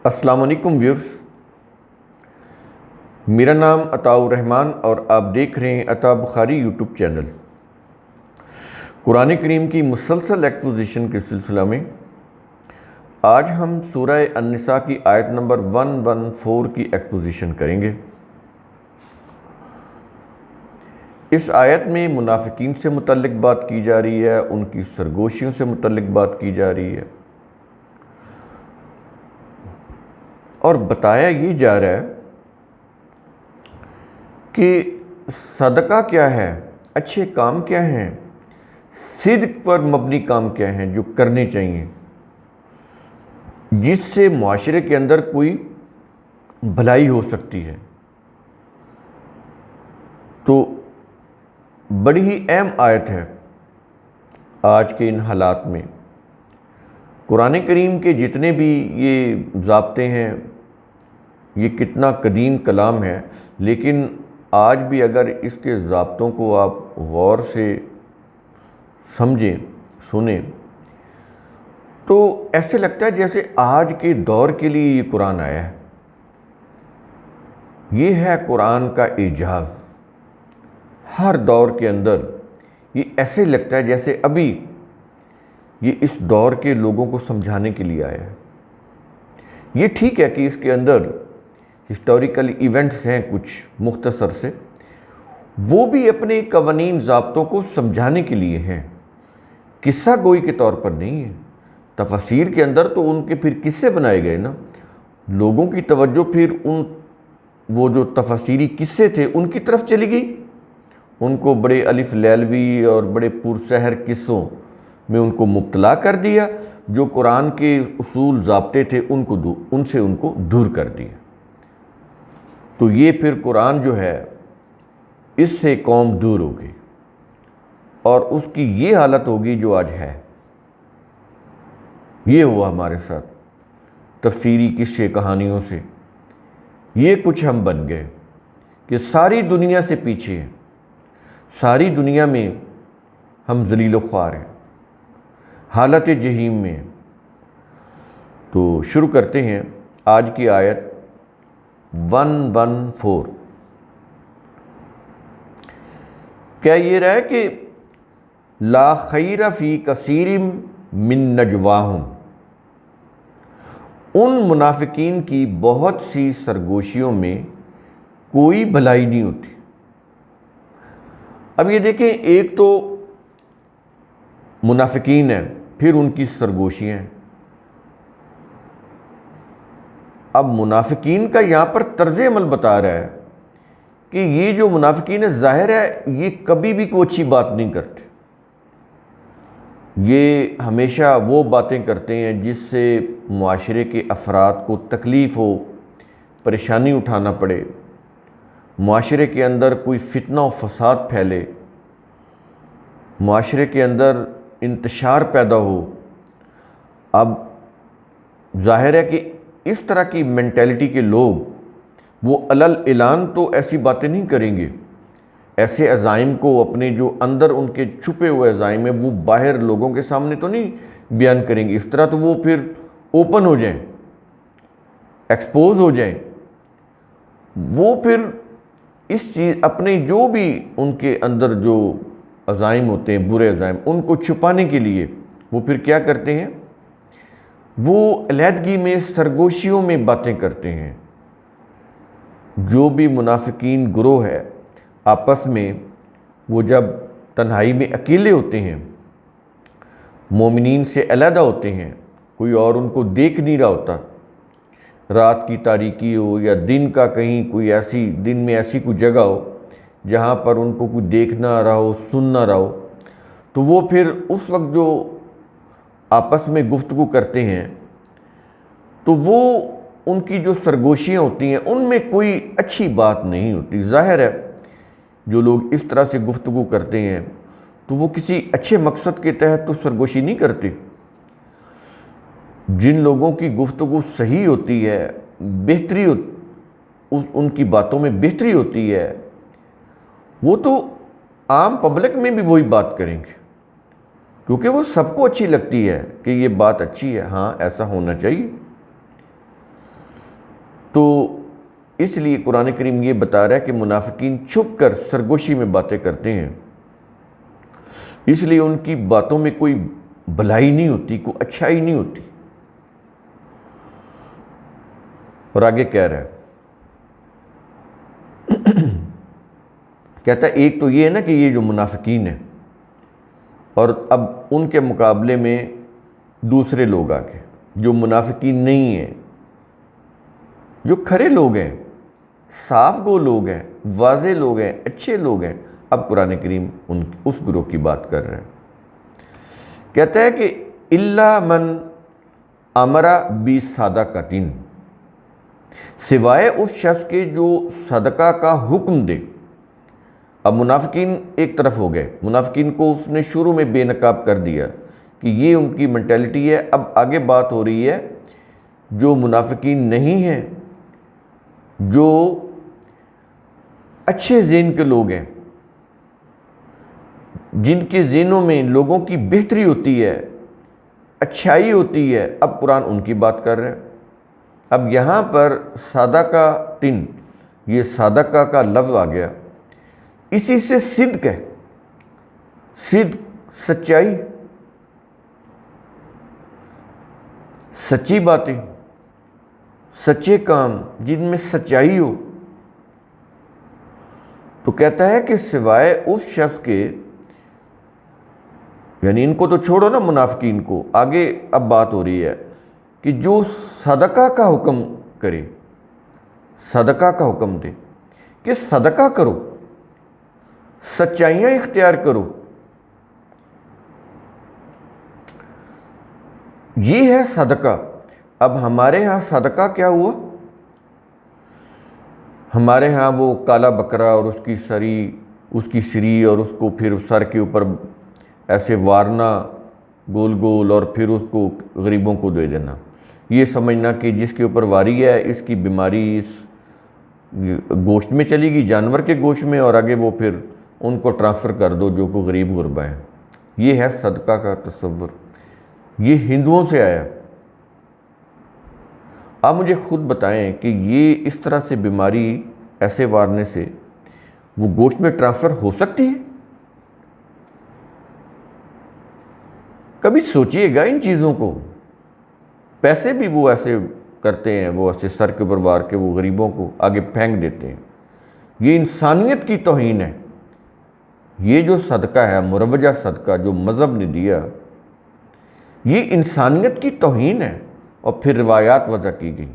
السلام علیکم ویورز، میرا نام عطاء الرحمن اور آپ دیکھ رہے ہیں عطاء بخاری یوٹیوب چینل۔ قرآن کریم کی مسلسل ایکسپوزیشن کے سلسلہ میں آج ہم سورہ النساء کی آیت نمبر 114 کی ایکسپوزیشن کریں گے۔ اس آیت میں منافقین سے متعلق بات کی جا رہی ہے، ان کی سرگوشیوں سے متعلق بات کی جا رہی ہے، اور بتایا یہ جا رہا ہے کہ صدقہ کیا ہے، اچھے کام کیا ہیں، صدق پر مبنی کام کیا ہیں جو کرنے چاہیے، جس سے معاشرے کے اندر کوئی بھلائی ہو سکتی ہے۔ تو بڑی ہی اہم آیت ہے آج کے ان حالات میں۔ قرآن کریم کے جتنے بھی یہ ضابطے ہیں، یہ کتنا قدیم کلام ہے، لیکن آج بھی اگر اس کے ضابطوں کو آپ غور سے سمجھیں، سنیں، تو ایسے لگتا ہے جیسے آج کے دور کے لیے یہ قرآن آیا ہے۔ یہ ہے قرآن کا اعجاز۔ ہر دور کے اندر یہ ایسے لگتا ہے جیسے ابھی یہ اس دور کے لوگوں کو سمجھانے کے لیے آیا ہے۔ یہ ٹھیک ہے کہ اس کے اندر ہسٹوریکل ایونٹس ہیں کچھ مختصر سے، وہ بھی اپنے قوانین ضابطوں کو سمجھانے کے لیے ہیں، قصہ گوئی کے طور پر نہیں ہے۔ تفاسیر کے اندر تو ان کے پھر قصے بنائے گئے نا، لوگوں کی توجہ پھر وہ جو تفاسیری قصے تھے ان کی طرف چلی گئی، ان کو بڑے الف لیلوی اور بڑے پرسحر قصوں میں ان کو مبتلا کر دیا، جو قرآن کے اصول ضابطے تھے ان سے ان کو دور کر دیا۔ تو یہ پھر قرآن جو ہے اس سے قوم دور ہوگی اور اس کی یہ حالت ہوگی جو آج ہے۔ یہ ہوا ہمارے ساتھ تفسیری قصے کہانیوں سے، یہ کچھ ہم بن گئے کہ ساری دنیا سے پیچھے ہیں، ساری دنیا میں ہم ذلیل و خوار ہیں، حالت جہیم میں۔ تو شروع کرتے ہیں آج کی آیت 114۔ کیا یہ رہا ہے کہ لا خیر فی کثیر من نجواہم، ان منافقین کی بہت سی سرگوشیوں میں کوئی بھلائی نہیں ہوتی۔ اب یہ دیکھیں، ایک تو منافقین ہیں، پھر ان کی سرگوشیاں ہیں۔ اب منافقین کا یہاں پر طرز عمل بتا رہا ہے کہ یہ جو منافقین ہے، ظاہر ہے یہ کبھی بھی کوئی اچھی بات نہیں کرتے، یہ ہمیشہ وہ باتیں کرتے ہیں جس سے معاشرے کے افراد کو تکلیف ہو، پریشانی اٹھانا پڑے، معاشرے کے اندر کوئی فتنہ و فساد پھیلے، معاشرے کے اندر انتشار پیدا ہو۔ اب ظاہر ہے کہ اس طرح کی مینٹیلٹی کے لوگ وہ علل اعلان تو ایسی باتیں نہیں کریں گے، ایسے عزائم کو اپنے جو اندر ان کے چھپے ہوئے عزائم ہیں وہ باہر لوگوں کے سامنے تو نہیں بیان کریں گے۔ اس طرح تو وہ پھر اوپن ہو جائیں، ایکسپوز ہو جائیں۔ وہ پھر اس چیز اپنے جو بھی ان کے اندر جو عزائم ہوتے ہیں، برے عزائم، ان کو چھپانے کے لیے وہ پھر کیا کرتے ہیں؟ وہ علیحدگی میں سرگوشیوں میں باتیں کرتے ہیں۔ جو بھی منافقین گروہ ہے آپس میں، وہ جب تنہائی میں اکیلے ہوتے ہیں، مومنین سے علیحدہ ہوتے ہیں، کوئی اور ان کو دیکھ نہیں رہا ہوتا، رات کی تاریکی ہو یا دن کا کہیں کوئی ایسی دن میں ایسی کوئی جگہ ہو جہاں پر ان کو کوئی دیکھ نہ رہا ہو، سن نہ رہا ہو، تو وہ پھر اس وقت جو آپس میں گفتگو کرتے ہیں تو وہ ان کی جو سرگوشیاں ہوتی ہیں ان میں کوئی اچھی بات نہیں ہوتی۔ ظاہر ہے جو لوگ اس طرح سے گفتگو کرتے ہیں تو وہ کسی اچھے مقصد کے تحت تو سرگوشی نہیں کرتے۔ جن لوگوں کی گفتگو صحیح ہوتی ہے، بہتری ان کی باتوں میں بہتری ہوتی ہے، وہ تو عام پبلک میں بھی وہی بات کریں گے، کیونکہ وہ سب کو اچھی لگتی ہے کہ یہ بات اچھی ہے، ہاں ایسا ہونا چاہیے۔ تو اس لیے قرآن کریم یہ بتا رہا ہے کہ منافقین چھپ کر سرگوشی میں باتیں کرتے ہیں، اس لیے ان کی باتوں میں کوئی بھلائی نہیں ہوتی، کوئی اچھائی نہیں ہوتی۔ اور آگے کہہ رہا ہے، کہتا ہے ایک تو یہ ہے نا کہ یہ جو منافقین ہیں، اور اب ان کے مقابلے میں دوسرے لوگ آگے جو منافقین نہیں ہیں، جو کھرے لوگ ہیں، صاف گو لوگ ہیں، واضح لوگ ہیں، اچھے لوگ ہیں۔ اب قرآن کریم اس گروہ کی بات کر رہے ہیں، کہتا ہے کہ الا من امر بصدقۃ، سوائے اس شخص کے جو صدقہ کا حکم دے۔ اب منافقین ایک طرف ہو گئے، منافقین کو اس نے شروع میں بے نقاب کر دیا کہ یہ ان کی مینٹلٹی ہے۔ اب آگے بات ہو رہی ہے جو منافقین نہیں ہیں، جو اچھے ذہن کے لوگ ہیں، جن کے ذہنوں میں لوگوں کی بہتری ہوتی ہے، اچھائی ہوتی ہے، اب قرآن ان کی بات کر رہے ہیں۔ اب یہاں پر صدقہ، یہ صدقہ کا لفظ آ گیا، اسی سے صدق ہے، صدق سچائی، سچی باتیں، سچے کام جن میں سچائی ہو۔ تو کہتا ہے کہ سوائے اس شخص کے، یعنی ان کو تو چھوڑو نا منافقین کو، آگے اب بات ہو رہی ہے کہ جو صدقہ کا حکم کرے، صدقہ کا حکم دے کہ صدقہ کرو، سچائیاں اختیار کرو، یہ ہے صدقہ۔ اب ہمارے ہاں صدقہ کیا ہوا؟ ہمارے ہاں وہ کالا بکرا اور اس کی سری اور اس کو پھر سر کے اوپر ایسے وارنا گول گول اور پھر اس کو غریبوں کو دے دینا، یہ سمجھنا کہ جس کے اوپر واری ہے اس کی بیماری اس گوشت میں چلی گئی، جانور کے گوشت میں، اور آگے وہ پھر ان کو ٹرانسفر کر دو جو کوئی غریب غربا ہیں۔ یہ ہے صدقہ کا تصور، یہ ہندوؤں سے آیا۔ آپ مجھے خود بتائیں کہ یہ اس طرح سے بیماری ایسے وارنے سے وہ گوشت میں ٹرانسفر ہو سکتی ہے؟ کبھی سوچئے گا ان چیزوں کو۔ پیسے بھی وہ ایسے کرتے ہیں، وہ ایسے سر کے اوپر وار کے وہ غریبوں کو آگے پھینک دیتے ہیں۔ یہ انسانیت کی توہین ہے۔ یہ جو صدقہ ہے، مروجہ صدقہ جو مذہب نے دیا، یہ انسانیت کی توہین ہے۔ اور پھر روایات وضع کی گئی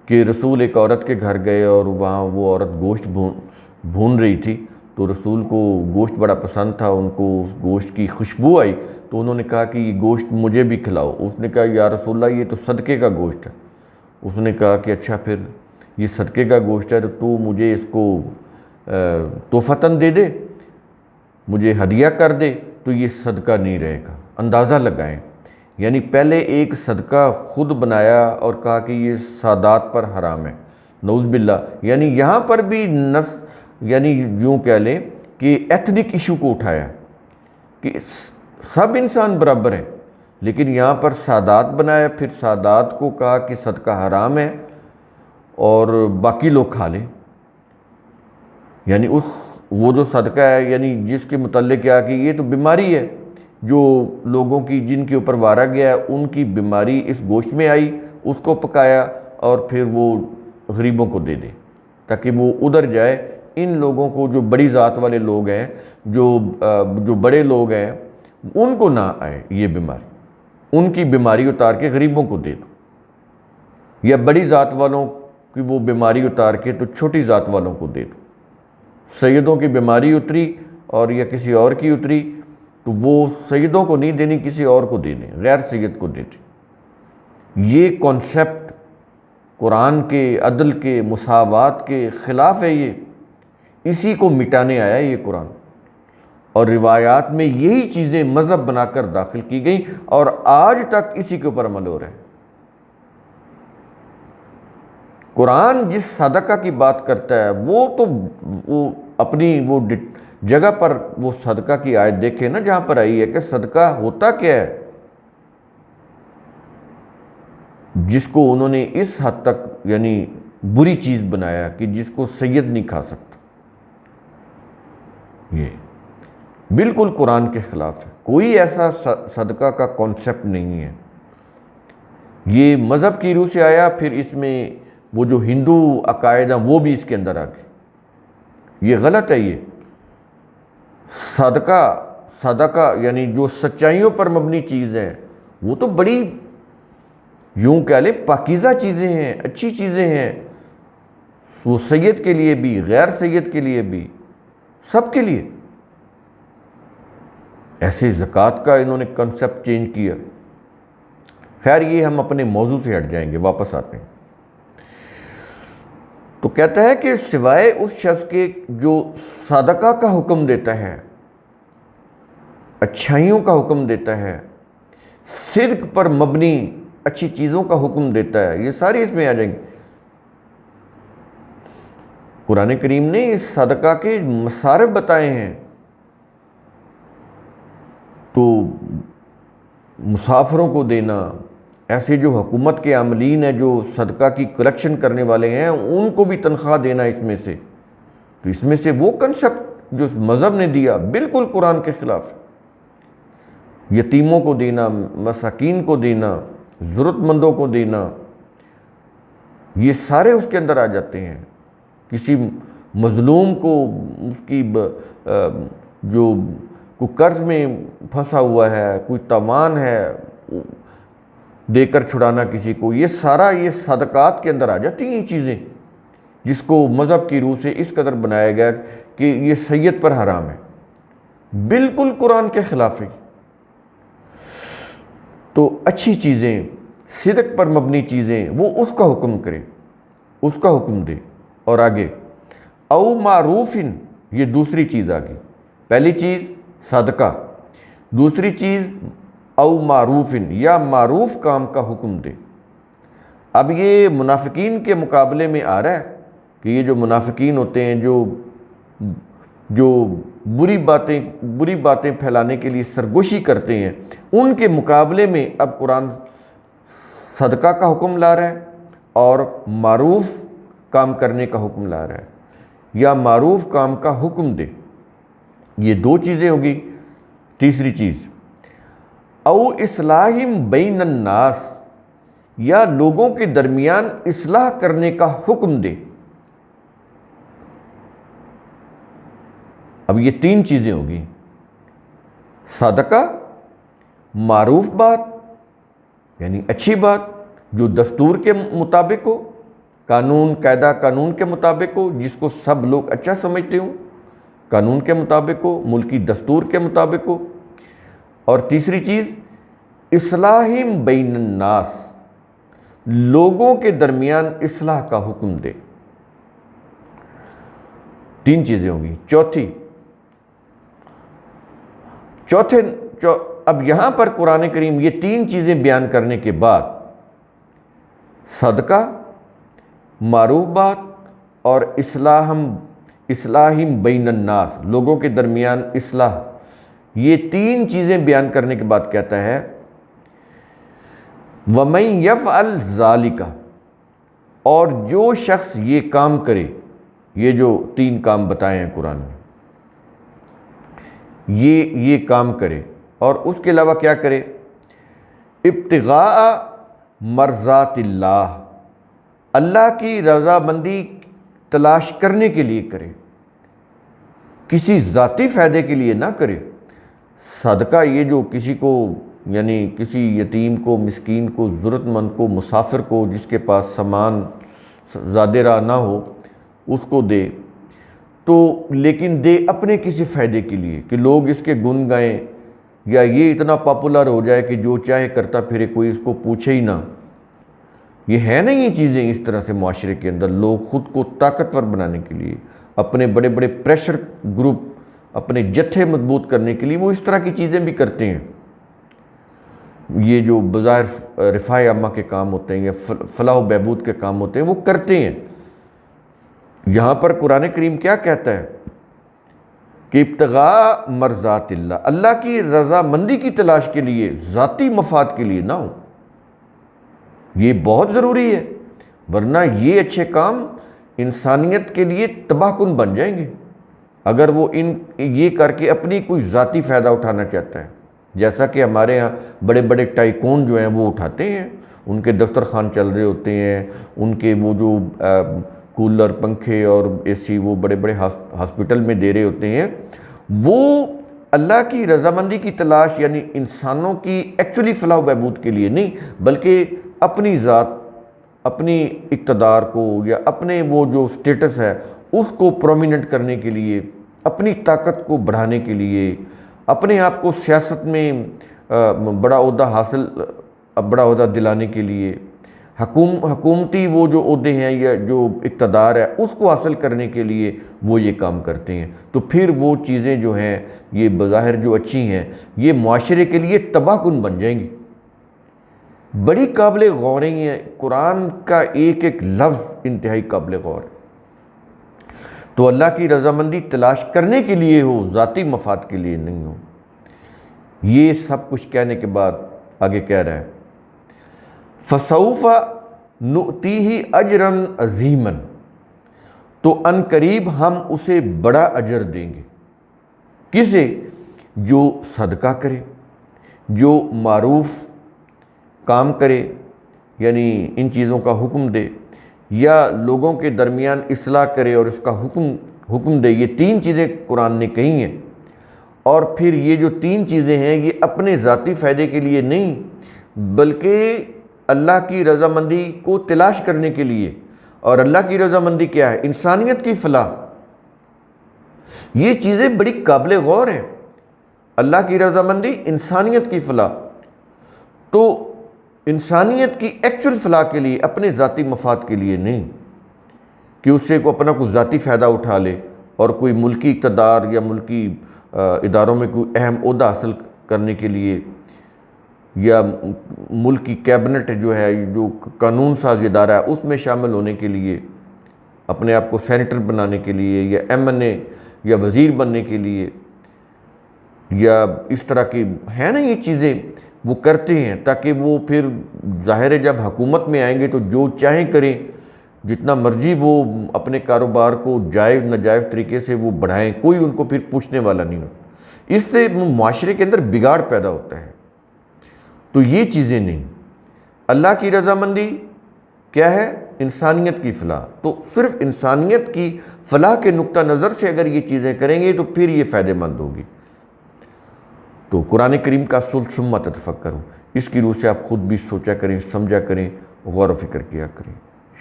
کہ رسول ایک عورت کے گھر گئے اور وہاں وہ عورت گوشت بھون رہی تھی، تو رسول کو گوشت بڑا پسند تھا، ان کو گوشت کی خوشبو آئی، تو انہوں نے کہا کہ یہ گوشت مجھے بھی کھلاؤ۔ اس نے کہا یا رسول اللہ یہ تو صدقے کا گوشت ہے۔ اس نے کہا کہ اچھا پھر یہ صدقے کا گوشت ہے تو مجھے اس کو تحفتاً دے دے، مجھے ہدیہ کر دے، تو یہ صدقہ نہیں رہے گا۔ اندازہ لگائیں، یعنی پہلے ایک صدقہ خود بنایا اور کہا کہ یہ سادات پر حرام ہے، نعوذ باللہ۔ یعنی یہاں پر بھی یعنی یوں کہہ لیں کہ ایتھنک ایشو کو اٹھایا کہ سب انسان برابر ہیں، لیکن یہاں پر سادات بنایا، پھر سادات کو کہا کہ صدقہ حرام ہے اور باقی لوگ کھا لیں۔ یعنی وہ جو صدقہ ہے، یعنی جس کے متعلق کیا کہ یہ تو بیماری ہے، جو لوگوں کی جن کے اوپر وارا گیا ہے ان کی بیماری اس گوشت میں آئی، اس کو پکایا اور پھر وہ غریبوں کو دے دے تاکہ وہ ادھر جائے۔ ان لوگوں کو جو بڑی ذات والے لوگ ہیں، جو بڑے لوگ ہیں، ان کو نہ آئے یہ بیماری، ان کی بیماری اتار کے غریبوں کو دے دو، یا بڑی ذات والوں کی وہ بیماری اتار کے تو چھوٹی ذات والوں کو دے دو۔ سیدوں کی بیماری اتری اور یا کسی اور کی اتری تو وہ سیدوں کو نہیں دینی، کسی اور کو دے دیں، غیر سید کو دے دیں۔ یہ کانسیپٹ قرآن کے، عدل کے، مساوات کے خلاف ہے۔ یہ اسی کو مٹانے آیا یہ قرآن، اور روایات میں یہی چیزیں مذہب بنا کر داخل کی گئیں اور آج تک اسی کے اوپر عمل ہو رہا ہے۔ قرآن جس صدقہ کی بات کرتا ہے وہ اپنی وہ جگہ پر وہ صدقہ کی آیت دیکھے نا جہاں پر آئی ہے کہ صدقہ ہوتا کیا ہے، جس کو انہوں نے اس حد تک یعنی بری چیز بنایا کہ جس کو سید نہیں کھا سکتا. یہ بالکل قرآن کے خلاف ہے. کوئی ایسا صدقہ کا کانسیپٹ نہیں ہے. یہ مذہب کی روح سے آیا، پھر اس میں وہ جو ہندو عقائد ہیں وہ بھی اس کے اندر آ گئے. یہ غلط ہے. یہ صدقہ یعنی جو سچائیوں پر مبنی چیز ہے وہ تو بڑی یوں کہہ لیں پاکیزہ چیزیں ہیں، اچھی چیزیں ہیں. وہ سید کے لیے بھی، غیر سید کے لیے بھی، سب کے لیے. ایسے زکوٰۃ کا انہوں نے کنسیپٹ چینج کیا. خیر یہ ہم اپنے موضوع سے ہٹ جائیں گے، واپس آتے ہیں. تو کہتا ہے کہ سوائے اس شخص کے جو صدقہ کا حکم دیتا ہے، اچھائیوں کا حکم دیتا ہے، صدق پر مبنی اچھی چیزوں کا حکم دیتا ہے، یہ ساری اس میں آ جائیں گے. قرآن کریم نے اس صدقہ کے مصارف بتائے ہیں. تو مسافروں کو دینا، ایسے جو حکومت کے عاملین ہیں جو صدقہ کی کلیکشن کرنے والے ہیں ان کو بھی تنخواہ دینا اس میں سے. تو اس میں سے وہ کنسپٹ جو مذہب نے دیا بالکل قرآن کے خلاف. یتیموں کو دینا، مساکین کو دینا، ضرورت مندوں کو دینا، یہ سارے اس کے اندر آ جاتے ہیں. کسی مظلوم کو اس کی جو کوئی قرض میں پھنسا ہوا ہے، کوئی تاوان ہے، دے کر چھڑانا کسی کو، یہ سارا یہ صدقات کے اندر آ جاتی ہیں چیزیں، جس کو مذہب کی روح سے اس قدر بنایا گیا کہ یہ سید پر حرام ہے. بالکل قرآن کے خلاف ہے. تو اچھی چیزیں، صدق پر مبنی چیزیں، وہ اس کا حکم کرے، اس کا حکم دے. اور آگے او معروفن، یہ دوسری چیز آگئی. پہلی چیز صدقہ، دوسری چیز او معروفن، یا معروف کام کا حکم دے. اب یہ منافقین کے مقابلے میں آ رہا ہے کہ یہ جو منافقین ہوتے ہیں جو بری باتیں پھیلانے کے لیے سرگوشی کرتے ہیں، ان کے مقابلے میں اب قرآن صدقہ کا حکم لا رہا ہے اور معروف کام کرنے کا حکم لا رہا ہے. یا معروف کام کا حکم دے. یہ دو چیزیں ہوگی. تیسری چیز او اصلاح بین الناس، یا لوگوں کے درمیان اصلاح کرنے کا حکم دے. اب یہ تین چیزیں ہوگی: صدقہ، معروف بات یعنی اچھی بات جو دستور کے مطابق ہو، قاعدہ قانون کے مطابق ہو، جس کو سب لوگ اچھا سمجھتے ہوں، قانون کے مطابق ہو، ملکی دستور کے مطابق ہو. اور تیسری چیز اصلاح بین الناس، لوگوں کے درمیان اصلاح کا حکم دے. تین چیزیں ہوں گی. اب یہاں پر قرآن کریم یہ تین چیزیں بیان کرنے کے بعد صدقہ، معروف بات اور اصلاح بین الناس، لوگوں کے درمیان اصلاح، یہ تین چیزیں بیان کرنے کے بعد کہتا ہے وَمَن يَفْعَلْ ذَلِكَ، اور جو شخص یہ کام کرے، یہ جو تین کام بتائے ہیں قرآن میں، یہ کام کرے اور اس کے علاوہ کیا کرے؟ ابتغاء مرضات اللہ، اللہ کی رضامندی تلاش کرنے کے لیے کرے، کسی ذاتی فائدے کے لیے نہ کرے. صدقہ یہ جو کسی کو، یعنی کسی یتیم کو، مسکین کو، ضرورت مند کو، مسافر کو، جس کے پاس سامان زیادہ راہ نہ ہو، اس کو دے، تو لیکن دے اپنے کسی فائدے کے لیے کہ لوگ اس کے گن گائیں، یا یہ اتنا پاپولر ہو جائے کہ جو چاہے کرتا پھرے، کوئی اس کو پوچھے ہی نہ. یہ ہے نا یہ چیزیں اس طرح سے معاشرے کے اندر لوگ خود کو طاقتور بنانے کے لیے، اپنے بڑے بڑے پریشر گروپ، اپنے جتھے مضبوط کرنے کے لیے وہ اس طرح کی چیزیں بھی کرتے ہیں. یہ جو بظاہر رفاہ عامہ کے کام ہوتے ہیں یا فلاح و بہبود کے کام ہوتے ہیں وہ کرتے ہیں. یہاں پر قرآن کریم کیا کہتا ہے کہ ابتغاء مرضات اللہ، اللہ کی رضامندی کی تلاش کے لیے، ذاتی مفاد کے لیے نہ ہو. یہ بہت ضروری ہے. ورنہ یہ اچھے کام انسانیت کے لیے تباہ کن بن جائیں گے اگر وہ یہ کر کے اپنی کوئی ذاتی فائدہ اٹھانا چاہتا ہے، جیسا کہ ہمارے ہاں بڑے بڑے ٹائکون جو ہیں وہ اٹھاتے ہیں، ان کے دفترخان چل رہے ہوتے ہیں، ان کے وہ جو کولر، پنکھے اور اے سی وہ بڑے بڑے ہاسپٹل میں دے رہے ہوتے ہیں، وہ اللہ کی رضامندی کی تلاش، یعنی انسانوں کی ایکچولی فلاح و بہبود کے لیے نہیں، بلکہ اپنی ذات، اپنی اقتدار کو یا اپنے وہ جو سٹیٹس ہے اس کو پرومیننٹ کرنے کے لیے، اپنی طاقت کو بڑھانے کے لیے، اپنے آپ کو سیاست میں بڑا عہدہ دلانے کے لیے، حکومتی وہ جو عہدے ہیں یا جو اقتدار ہے اس کو حاصل کرنے کے لیے وہ یہ کام کرتے ہیں، تو پھر وہ چیزیں جو ہیں یہ بظاہر جو اچھی ہیں یہ معاشرے کے لیے تباہ کن بن جائیں گی۔ بڑی قابل غور ہیں، قرآن کا ایک ایک لفظ انتہائی قابل غور ہے۔ تو اللہ کی رضامندی تلاش کرنے کے لیے ہو، ذاتی مفاد کے لیے نہیں ہو۔ یہ سب کچھ کہنے کے بعد آگے کہہ رہا ہے فَسَوْفَ نُؤْتِيهِ أَجْرًا عَظِيمًا، تو ان قریب ہم اسے بڑا اجر دیں گے۔ کسے؟ جو صدقہ کرے، جو معروف کام کرے، یعنی ان چیزوں کا حکم دے، یا لوگوں کے درمیان اصلاح کرے اور اس کا حکم دے۔ یہ تین چیزیں قرآن نے کہی ہیں، اور پھر یہ جو تین چیزیں ہیں یہ اپنے ذاتی فائدے کے لیے نہیں بلکہ اللہ کی رضامندی کو تلاش کرنے کے لیے۔ اور اللہ کی رضامندی کیا ہے؟ انسانیت کی فلاح۔ یہ چیزیں بڑی قابل غور ہیں۔ اللہ کی رضامندی، انسانیت کی فلاح، تو انسانیت کی ایکچول فلاح کے لیے، اپنے ذاتی مفاد کے لیے نہیں کہ اس سے اپنا کوئی ذاتی فائدہ اٹھا لے اور کوئی ملکی اقتدار یا ملکی اداروں میں کوئی اہم عہدہ حاصل کرنے کے لیے، یا ملک کی کیبنٹ جو ہے، جو قانون ساز ادارہ ہے، اس میں شامل ہونے کے لیے، اپنے آپ کو سینیٹر بنانے کے لیے، یا ایم این اے یا وزیر بننے کے لیے، یا اس طرح کی ہیں نا یہ چیزیں وہ کرتے ہیں، تاکہ وہ پھر ظاہر ہے جب حکومت میں آئیں گے تو جو چاہیں کریں، جتنا مرضی وہ اپنے کاروبار کو جائز ناجائز طریقے سے وہ بڑھائیں، کوئی ان کو پھر پوچھنے والا نہیں ہوتا۔ اس سے معاشرے کے اندر بگاڑ پیدا ہوتا ہے۔ تو یہ چیزیں نہیں۔ اللہ کی رضامندی کیا ہے؟ انسانیت کی فلاح۔ تو صرف انسانیت کی فلاح کے نقطہ نظر سے اگر یہ چیزیں کریں گے تو پھر یہ فائدہ مند ہوگی۔ تو قرآن کریم کا اصول ثم تفکروا، اس کی روح سے آپ خود بھی سوچا کریں، سمجھا کریں، غور و فکر کیا کریں۔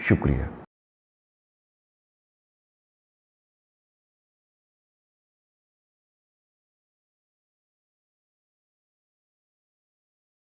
شکریہ۔